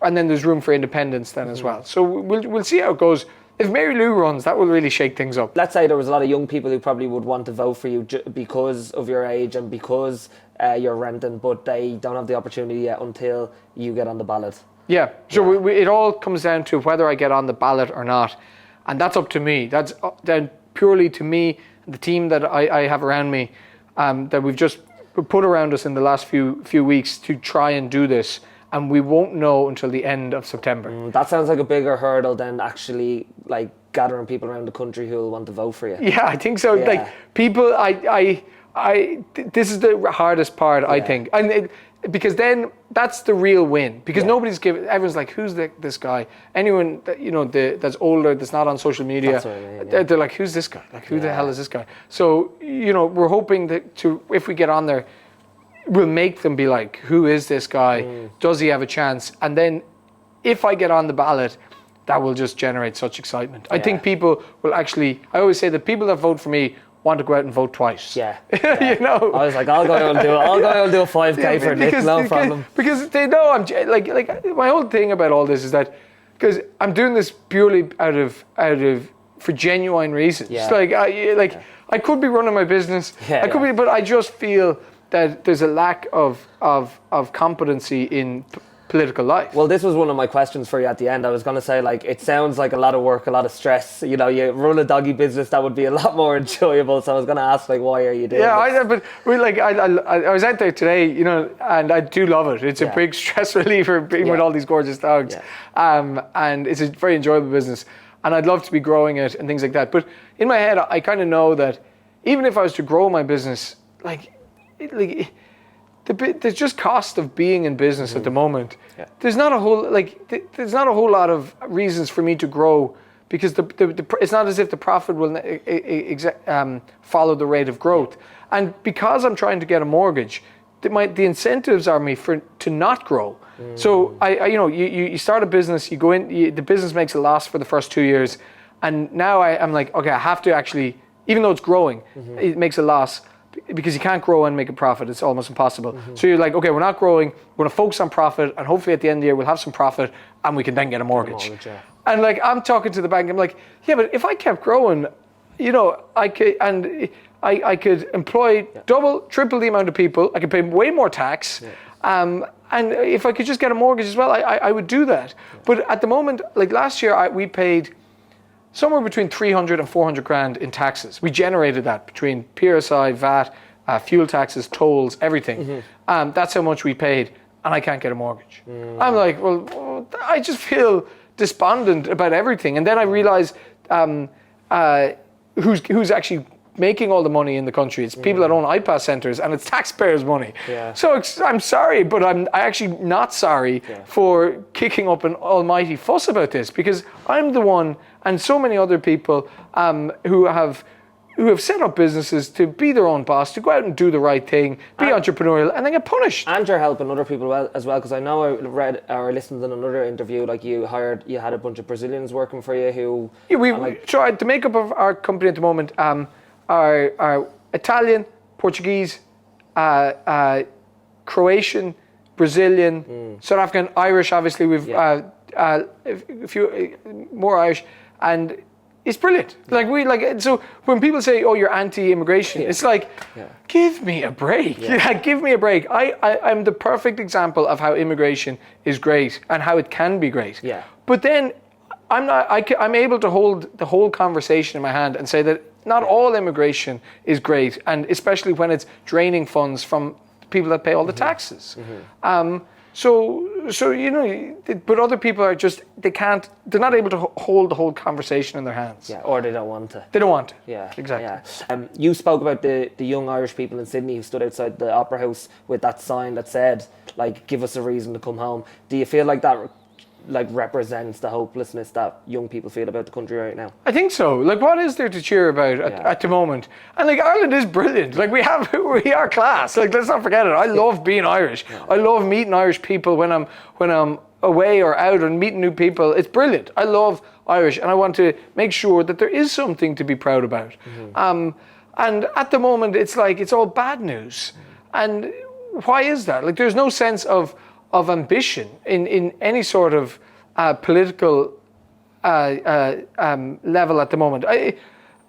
Speaker 2: then there's room for independents then as well. So we'll see how it goes. If Mary Lou runs, that will really shake things up.
Speaker 1: Let's say there was a lot of young people who probably would want to vote for you because of your age and because you're renting, but they don't have the opportunity yet until you get on the ballot. Yeah.
Speaker 2: So it all comes down to whether I get on the ballot or not. And that's up to me. That's down purely to me and the team that I have around me, that we've just put around us in the last few weeks to try and do this. And we won't know until the end of September.
Speaker 1: That sounds like a bigger hurdle than actually gathering people around the country who will want to vote for you.
Speaker 2: Yeah, I think so. Yeah. People, this is the hardest part, I think. And because then that's the real win. Because everyone's like, who's this guy? Anyone that, that's older, that's not on social media, that's what I mean, they're like, who's this guy? Like, who the hell is this guy? So, we're hoping that if we get on there, we'll make them be like, who is this guy? Does he have a chance? And then if I get on the ballot, that will just generate such excitement. I think people will actually, I always say that people that vote for me want to go out and vote twice.
Speaker 1: I was like, I'll go out and do a 5K for Nick, no problem.
Speaker 2: Because they know I'm like my whole thing about all this is that because I'm doing this purely out of for genuine reasons. I could be running my business. But I just feel that there's a lack of competency in political life.
Speaker 1: Well, this was one of my questions for you at the end. I was going to say, it sounds like a lot of work, a lot of stress. You run a doggy business, that would be a lot more enjoyable. So I was going to ask, why are you doing this?
Speaker 2: I was out there today, and I do love it. It's a big stress reliever being with all these gorgeous dogs. And it's a very enjoyable business. And I'd love to be growing it and things like that. But in my head, I kind of know that even if I was to grow my business, there's just cost of being in business at the moment. There's not a whole lot of reasons for me to grow, because it's not as if the profit will follow the rate of growth. And because I'm trying to get a mortgage, the incentives are to not grow. So you start a business, you go in, the business makes a loss for the first 2 years, And now I'm like, okay, I have to actually, even though it's growing, it makes a loss because you can't grow and make a profit. It's almost impossible. So you're like, okay, we're not growing. We're going to focus on profit, and hopefully at the end of the year we'll have some profit, and we can then get a mortgage. And like, I'm talking to the bank. I'm like, yeah, but if I kept growing, you know, I could employ double, triple the amount of people. I could pay way more tax. And if I could just get a mortgage as well, I would do that. But at the moment, like last year, we paid somewhere between 300 and 400 grand in taxes. We generated that between PRSI, VAT, fuel taxes, tolls, everything. That's how much we paid, and I can't get a mortgage. I'm like, well, I just feel despondent about everything. And then I realize who's actually making all the money in the country. It's people that own IPAS centres, and it's taxpayers' money. So I'm sorry, but I'm actually not sorry for kicking up an almighty fuss about this, because I'm the one, and so many other people who have set up businesses to be their own boss, to go out and do the right thing, be entrepreneurial, and then get punished.
Speaker 1: And you're helping other people as well, because I know I read or listened in another interview, like you had a bunch of Brazilians working for you who...
Speaker 2: Yeah, we tried, the makeup of our company at the moment are Italian, Portuguese, Croatian, Brazilian, South African, Irish, obviously we've a few more Irish, and it's brilliant. So when people say, "Oh, you're anti-immigration," it's like, give me a break. Give me a break. I'm the perfect example of how immigration is great and how it can be great. But then I'm able to hold the whole conversation in my hand and say that not all immigration is great, and especially when it's draining funds from people that pay all the taxes. So you know, but other people are just, they're not able to hold the whole conversation in their hands.
Speaker 1: Or they don't want to.
Speaker 2: They don't want to.
Speaker 1: Exactly. You spoke about the young Irish people in Sydney who stood outside the Opera House with that sign that said, like, give us a reason to come home. Do you feel like that represents the hopelessness that young people feel about the country right now?
Speaker 2: I think so. Like, what is there to cheer about at the moment? And like, Ireland is brilliant. Like, we are class. Like, let's not forget it. I love being Irish. I love meeting Irish people when I'm away or out and meeting new people. It's brilliant. I love Irish, and I want to make sure that there is something to be proud about. And at the moment, it's like, it's all bad news. And why is that? Like, there's no sense of ambition in any sort of political level at the moment.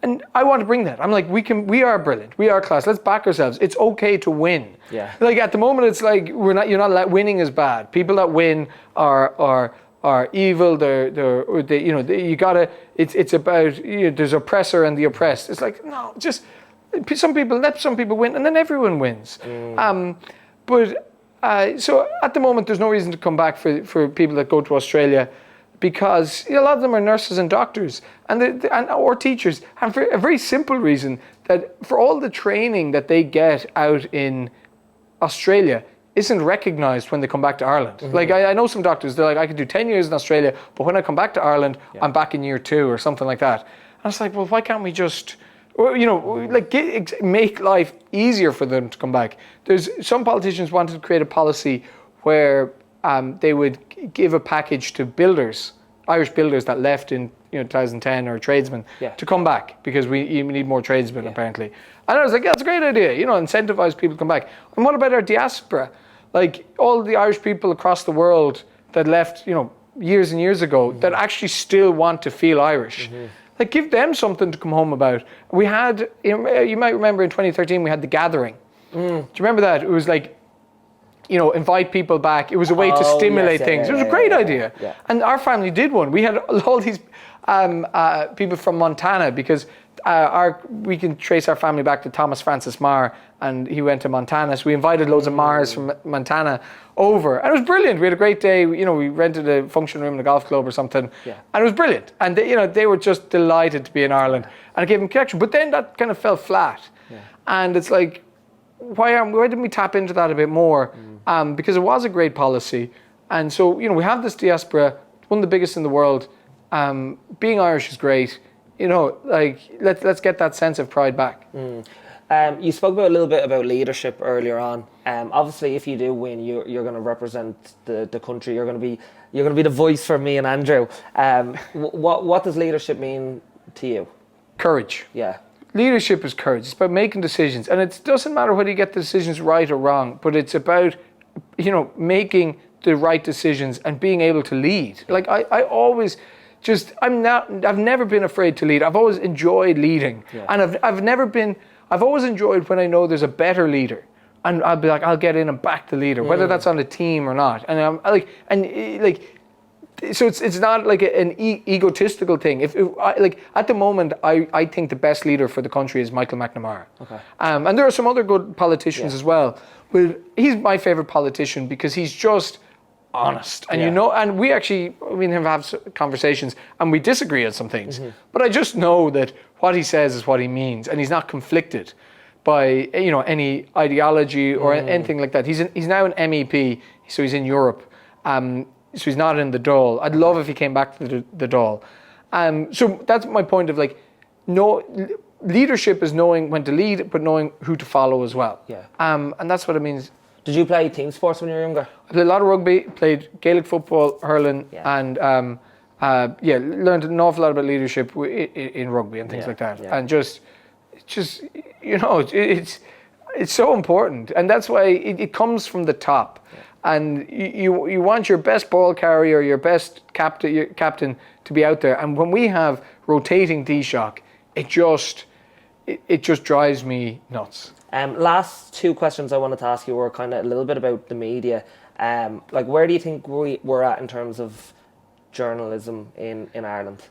Speaker 2: And I want to bring that. I'm like, we are brilliant. We are class. Let's back ourselves. It's okay to win. Like, at the moment, it's like, winning is bad. People that win are evil. You gotta. It's about, there's oppressor and the oppressed. It's like, no, just let some people win, and then everyone wins. So at the moment, there's no reason to come back for people that go to Australia, because a lot of them are nurses and doctors or teachers, and for a very simple reason, that for all the training that they get out in Australia isn't recognised when they come back to Ireland. Like, I know some doctors, they're like, I could do 10 years in Australia, but when I come back to Ireland, I'm back in year 2 or something like that. And it's like, well, why can't we just... make life easier for them to come back? There's some politicians wanted to create a policy where they would give a package to builders, Irish builders that left in 2010, or tradesmen, to come back, because we need more tradesmen apparently. And I was like, that's a great idea, incentivize people to come back. And what about our diaspora? Like, all the Irish people across the world that left, years and years ago, that actually still want to feel Irish. Like, give them something to come home about. We had, you might remember in 2013, we had the Gathering. Do you remember that? It was like, invite people back. It was a way to stimulate things. It was a great idea. And our family did one. We had all these people from Montana, because we can trace our family back to Thomas Francis Meagher, and he went to Montana. So we invited loads of Meaghers from Montana over, and it was brilliant. We had a great day. We rented a function room in a golf club or something, and it was brilliant. And they were just delighted to be in Ireland, and it gave them connection. But then that kind of fell flat, and it's like, why didn't we tap into that a bit more? Because it was a great policy, and so we have this diaspora, one of the biggest in the world. Being Irish is great. Let's get that sense of pride back.
Speaker 1: You spoke a little bit about leadership earlier on. Obviously, if you do win, you're going to represent the country. You're going to be the voice for me and Andrew. What does leadership mean to you?
Speaker 2: Courage.
Speaker 1: Yeah.
Speaker 2: Leadership is courage. It's about making decisions, and it doesn't matter whether you get the decisions right or wrong. But it's about, making the right decisions and being able to lead. Like I always. I've never been afraid to lead. I've always enjoyed leading. Yeah. And I've always enjoyed when I know there's a better leader. And I'll be like, I'll get in and back the leader, whether that's on the team or not. And I'm so it's not like an egotistical thing. If at the moment, I think the best leader for the country is Michael McNamara. Okay. And there are some other good politicians as well. But he's my favorite politician because he's just honest, and and we have conversations and we disagree on some things, but I just know that what he says is what he means, and he's not conflicted by any ideology or anything like that. He's now an MEP, so he's in Europe, so he's not in the Dáil. I'd love if he came back to the Dáil. So that's my point of leadership is knowing when to lead, but knowing who to follow as well. Yeah. And that's what it means.
Speaker 1: Did you play team sports when you were younger?
Speaker 2: I played a lot of rugby, played Gaelic football, hurling, and learned an awful lot about leadership in rugby and things like that. Yeah. And it's so important, and that's why it comes from the top. Yeah. And you want your best ball carrier, your best captain to be out there. And when we have rotating Taoiseach, it just drives me nuts.
Speaker 1: Last two questions I wanted to ask you were kind of a little bit about the media. Where do you think we're at in terms of journalism in Ireland?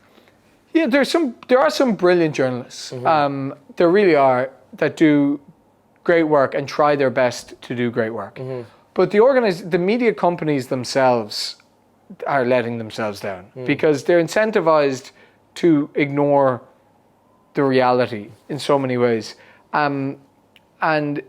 Speaker 2: Yeah, there are some brilliant journalists. Mm-hmm. There really are, that do great work and try their best to do great work. Mm-hmm. But the media companies themselves are letting themselves down because they're incentivized to ignore the reality in so many ways. And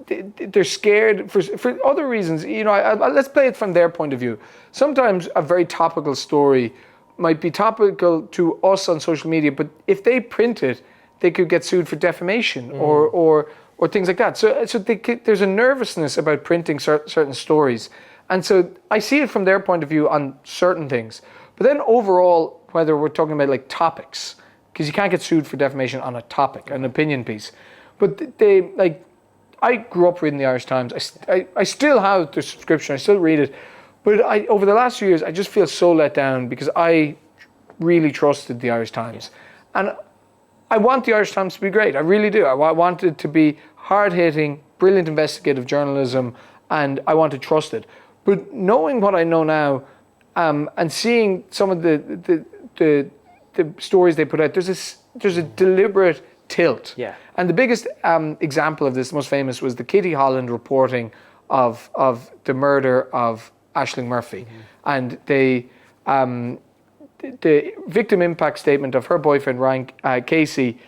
Speaker 2: they're scared for other reasons. Let's play it from their point of view. Sometimes a very topical story might be topical to us on social media, but if they print it, they could get sued for defamation or things like that. So there's a nervousness about printing certain stories. And so I see it from their point of view on certain things. But then overall, whether we're talking about topics, because you can't get sued for defamation on a topic, an opinion piece. But I grew up reading the Irish Times. I still have the subscription. I still read it. But over the last few years, I just feel so let down because I really trusted the Irish Times. Yeah. And I want the Irish Times to be great. I really do. I want it to be hard-hitting, brilliant investigative journalism, and I want to trust it. But knowing what I know now, and seeing some of the stories they put out, there's a deliberate tilt. Yeah. And the biggest example of this, most famous, was the Kitty Holland reporting of the murder of Aisling Murphy. Mm-hmm. And the victim impact statement of her boyfriend, Ryan Casey,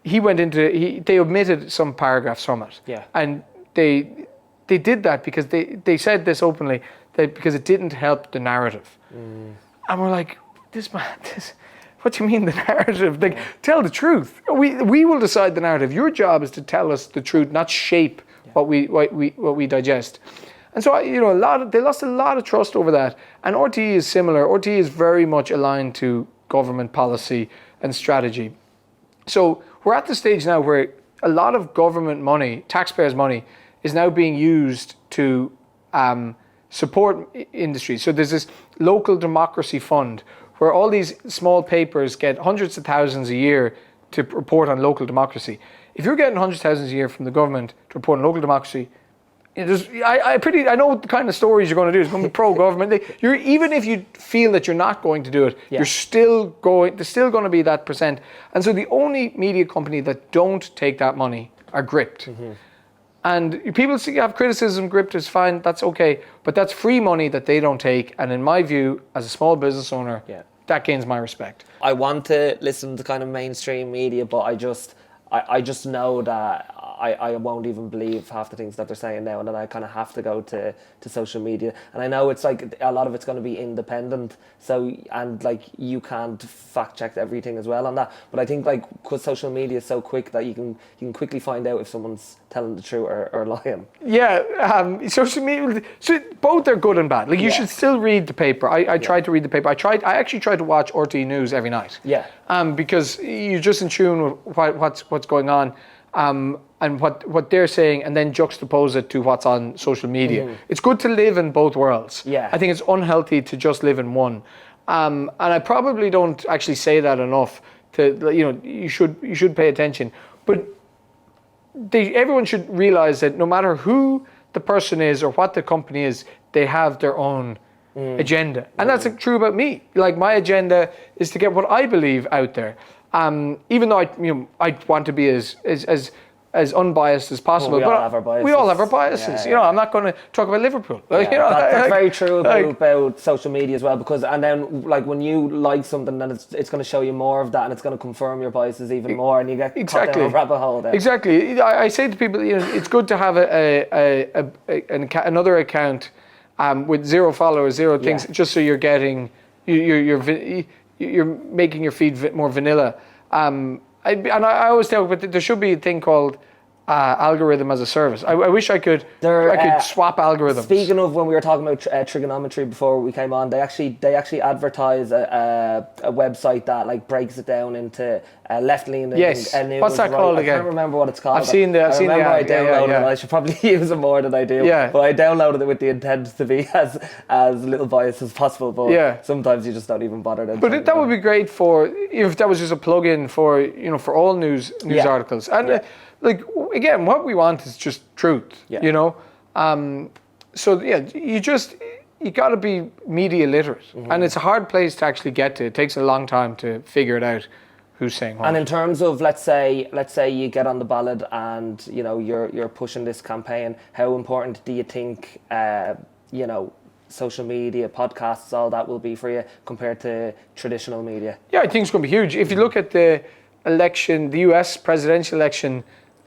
Speaker 2: they omitted some paragraphs from it. Yeah. And they did that because they said this openly, because it didn't help the narrative. Mm. And we're like, what do you mean the narrative? Tell the truth. We will decide the narrative. Your job is to tell us the truth, not shape what we digest. And so they lost a lot of trust over that. And RTE is similar. RTE is very much aligned to government policy and strategy. So we're at the stage now where a lot of government money, taxpayers' money, is now being used to support industry. So there's this local democracy fund where all these small papers get hundreds of thousands a year to report on local democracy. If you're getting hundreds of thousands a year from the government to report on local democracy, I know what the kind of stories you're going to do. It's going to be pro-government. Even if you feel that you're not going to do it, there's still going to be that percent. And so the only media company that don't take that money are Gript. Mm-hmm. And people have criticism, Gript is fine, that's okay. But that's free money that they don't take. And in my view, as a small business owner, that gains my respect.
Speaker 1: I want to listen to kind of mainstream media, but I just know that I won't even believe half the things that they're saying now, and then I kind of have to go to social media. And I know it's like a lot of it's going to be independent, so, and like you can't fact check everything as well on that. But I think like because social media is so quick that you can quickly find out if someone's telling the truth or lying.
Speaker 2: Yeah, social media. So both are good and bad. Like you should still read the paper. I tried to read the paper. I actually tried to watch RTE News every night.
Speaker 1: Yeah.
Speaker 2: Because you're just in tune with what's going on, and what they're saying, and then juxtapose it to what's on social media. It's good to live in both worlds.
Speaker 1: Yeah.
Speaker 2: I think it's unhealthy to just live in one. And I probably don't actually say that enough. You should pay attention, but everyone should realize that no matter who the person is or what the company is, they have their own agenda. And that's true about me. Like my agenda is to get what I believe out there. Even though I want to be as unbiased as possible.
Speaker 1: Well, we all have our biases.
Speaker 2: We all have our biases. Yeah. I'm not going to talk about Liverpool.
Speaker 1: That's very true about social media as well, because and then like when you like something, then it's going to show you more of that, and it's going to confirm your biases even more, and you get caught down a rabbit hole there.
Speaker 2: Exactly. I say to people, it's good to have another account with 0 followers, 0 things, just so you're getting you're making your feed more vanilla. I always tell, but there should be a thing called algorithm as a service. I wish I could swap algorithms.
Speaker 1: Speaking of when we were talking about trigonometry before we came on, they actually advertise a website that like breaks it down into left leaning.
Speaker 2: Yes.
Speaker 1: And
Speaker 2: what's that called again?
Speaker 1: I can't remember what it's called.
Speaker 2: I've seen the.
Speaker 1: I downloaded it. I should probably use it more than I do.
Speaker 2: Yeah.
Speaker 1: But I downloaded it with the intent to be as little biased as possible. But sometimes you just don't even bother.
Speaker 2: But that would be great if that was just a plug-in for all news articles. And like again, what we want is just truth. So you got to be media literate, and it's a hard place to actually get to. It takes a long time to figure it out who's saying what.
Speaker 1: And in terms of let's say you get on the ballot and you're pushing this campaign, how important do you think social media, podcasts, all that will be for you compared to traditional media?
Speaker 2: Yeah, I think it's going to be huge. If you look at the election, the US presidential election,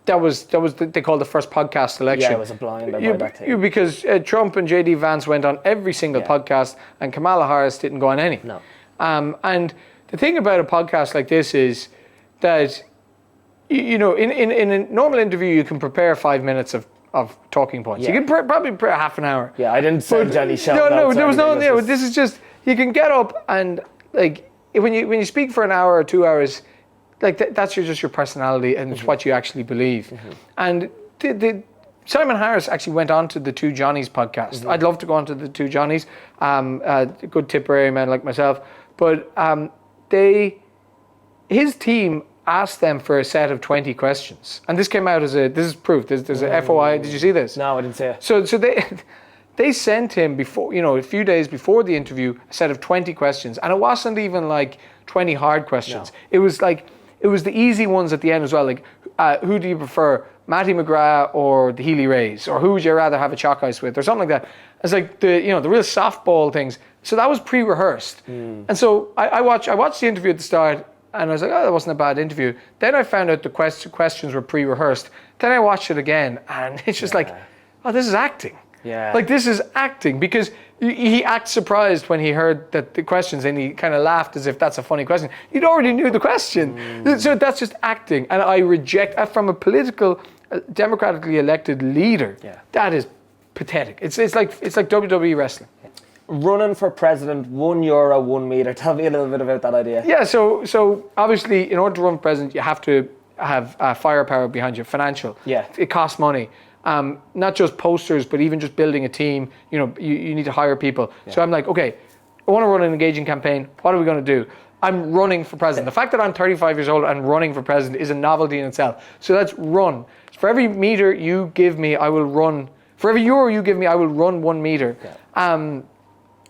Speaker 2: that was they called the first podcast election.
Speaker 1: Yeah, it was a blinder by that thing.
Speaker 2: Because Trump and JD Vance went on every single podcast, and Kamala Harris didn't go on any.
Speaker 1: No.
Speaker 2: And the thing about a podcast like this is that in a normal interview you can prepare 5 minutes of talking points. You can probably prepare half an hour.
Speaker 1: Yeah, I didn't send any shout
Speaker 2: No, there was no. This is just you can get up and like when you speak for an hour or 2 hours. Like that's just your personality, and it's what you actually believe. And Simon Harris actually went on to the Two Johnnies podcast. I'd love to go on to the Two Johnnies, good Tipperary men like myself. But his team asked them for a set of 20 questions, and this came out this is proof. There's a FOI. Did you see this?
Speaker 1: No, I didn't see it.
Speaker 2: So they sent him before, a few days before the interview, a set of 20 questions, and it wasn't even like 20 hard questions. No. It was the easy ones at the end as well, like who do you prefer, Matty McGrath or the Healy Rays, or who would you rather have a chalk ice with, or something like that. It's like the real softball things. So that was pre-rehearsed, and so I watched the interview at the start, and I was like, oh, that wasn't a bad interview. Then I found out the questions were pre-rehearsed. Then I watched it again, and it's just like, oh, this is acting.
Speaker 1: Yeah.
Speaker 2: Like this is acting, because he acts surprised when he heard that the questions, and he kind of laughed as if that's a funny question. You'd already knew the question. So that's just acting. And I reject, from a political, democratically elected leader, that is pathetic. It's like WWE wrestling.
Speaker 1: Running for president, €1, 1 meter. Tell me a little bit about that idea.
Speaker 2: Yeah, so obviously in order to run for president, you have to have firepower behind you, financial.
Speaker 1: Yeah.
Speaker 2: It costs money. Not just posters, but even just building a team. You need to hire people. Yeah. So I'm like, okay, I want to run an engaging campaign. What are we going to do? I'm running for president. The fact that I'm 35 years old and running for president is a novelty in itself. So let's run. For every meter you give me, I will run. For every euro you give me, I will run 1 meter. Yeah.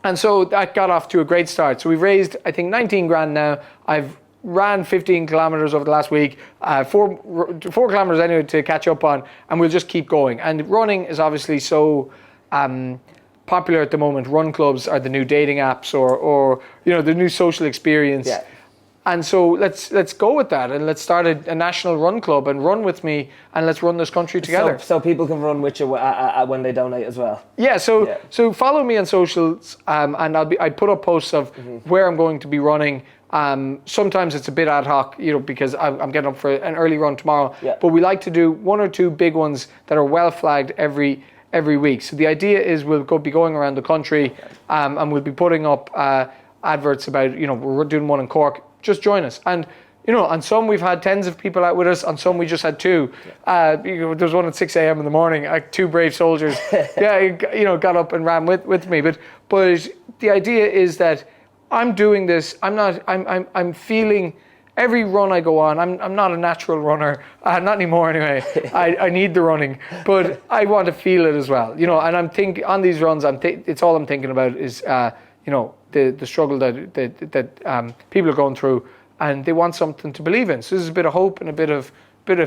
Speaker 2: And so that got off to a great start. So we've raised, I think, 19 grand now. I've ran 15 kilometers over the last week, 4 kilometers anyway to catch up on, and we'll just keep going. And running is obviously so popular at the moment. Run clubs are the new dating apps, or the new social experience.
Speaker 1: Yeah.
Speaker 2: And so let's go with that, and let's start a national run club and run with me, and let's run this country together.
Speaker 1: So people can run with you when they donate as well.
Speaker 2: Yeah. So follow me on socials, and I put up posts of where I'm going to be running. Sometimes it's a bit ad hoc, because I'm getting up for an early run tomorrow.
Speaker 1: Yeah.
Speaker 2: But we like to do 1 or 2 big ones that are well flagged every week. So the idea is we'll be going around the country, and we'll be putting up adverts about, we're doing one in Cork. Just join us. And, on some we've had tens of people out with us. On some we just had 2. There was one at 6 a.m. in the morning. 2 brave soldiers, got up and ran with me. But the idea is that I'm doing this. I'm feeling every run I go on. I'm not a natural runner, not anymore anyway. I need the running, but I want to feel it as well. And I'm thinking on these runs. It's all I'm thinking about is the struggle that people are going through, and they want something to believe in. So this is a bit of hope and a bit of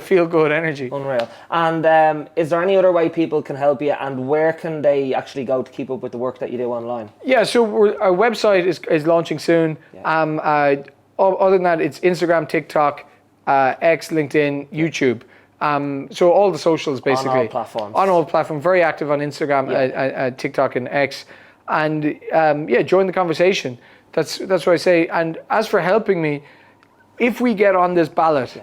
Speaker 2: feel good energy.
Speaker 1: Unreal. And is there any other way people can help you, and where can they actually go to keep up with the work that you do online? Yeah, so
Speaker 2: our website is launching soon. Yeah. Other than that, it's Instagram, TikTok, X, LinkedIn, YouTube. So all the socials basically.
Speaker 1: On all platforms.
Speaker 2: On all platforms. Very active on Instagram, TikTok, and X. And join the conversation. That's what I say. And as for helping me, if we get on this ballot,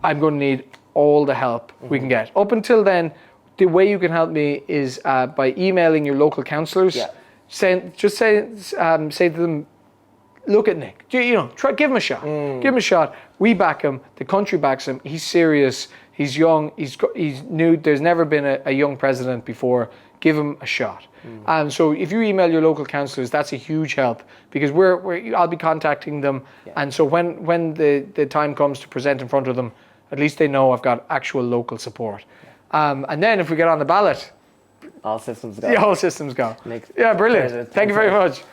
Speaker 2: I'm going to need all the help we can get. Up until then, the way you can help me is by emailing your local councillors. Yeah. Say to them, look at Nick. Give him a shot. Give him a shot. We back him. The country backs him. He's serious. He's young. He's new. There's never been a young president before. Give him a shot. And so if you email your local councillors, that's a huge help, because I'll be contacting them. Yeah. And so when the time comes to present in front of them, at least they know I've got actual local support. Yeah. And then if we get on the ballot,
Speaker 1: all systems go.
Speaker 2: Yeah, all systems go.
Speaker 1: Nick,
Speaker 2: yeah, brilliant. Thank you very much.